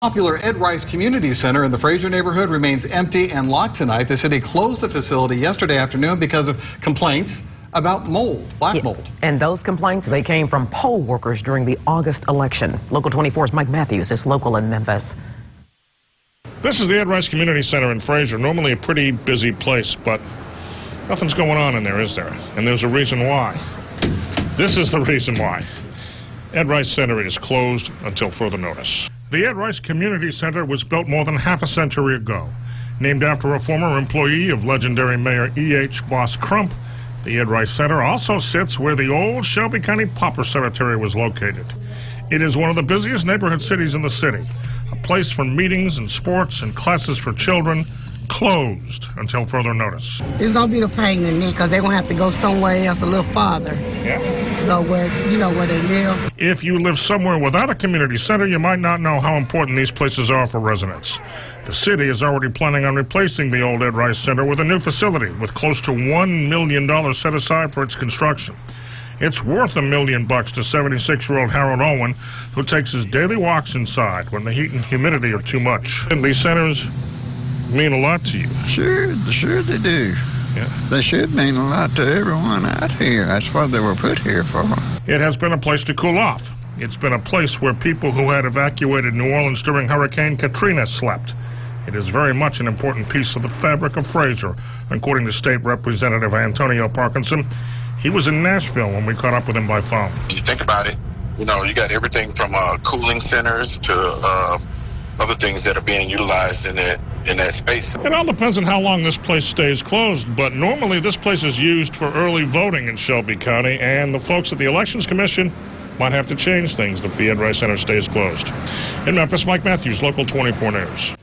Popular Ed Rice Community Center in the Fraser neighborhood remains empty and locked tonight. The city closed the facility yesterday afternoon because of complaints about mold, black mold. And those complaints, they came from poll workers during the August election. Local 24's Mike Matthews is local in Memphis. This is the Ed Rice Community Center in Fraser, normally a pretty busy place, but nothing's going on in there, is there? And there's a reason why. This is the reason why. Ed Rice Center is closed until further notice. The Ed Rice Community Center was built more than half a century ago. Named after a former employee of legendary Mayor E.H. Boss Crump, the Ed Rice Center also sits where the old Shelby County Pauper Cemetery was located. It is one of the busiest neighborhood cities in the city, a place for meetings and sports and classes for children, closed until further notice. It's going to be the pain in the because they're going to have to go somewhere else a little farther. Yeah. So where they live. If you live somewhere without a community center, you might not know how important these places are for residents. The city is already planning on replacing the old Ed Rice Center with a new facility with close to $1 million set aside for its construction. It's worth $1 million to 76-year-old Harold Owen, who takes his daily walks inside when the heat and humidity are too much. And these centers mean a lot to you. Sure they do. Yeah. They should mean a lot to everyone out here. That's what they were put here for. It has been a place to cool off. It's been a place where people who had evacuated New Orleans during Hurricane Katrina slept. It is very much an important piece of the fabric of Fraser, according to State Representative Antonio Parkinson. He was in Nashville when we caught up with him by phone. You think about it, you got everything from cooling centers to other things that are being utilized in that space. It all depends on how long this place stays closed, but normally this place is used for early voting in Shelby County, and the folks at the Elections Commission might have to change things if the Ed Rice Center stays closed. In Memphis, Mike Matthews, Local 24 News.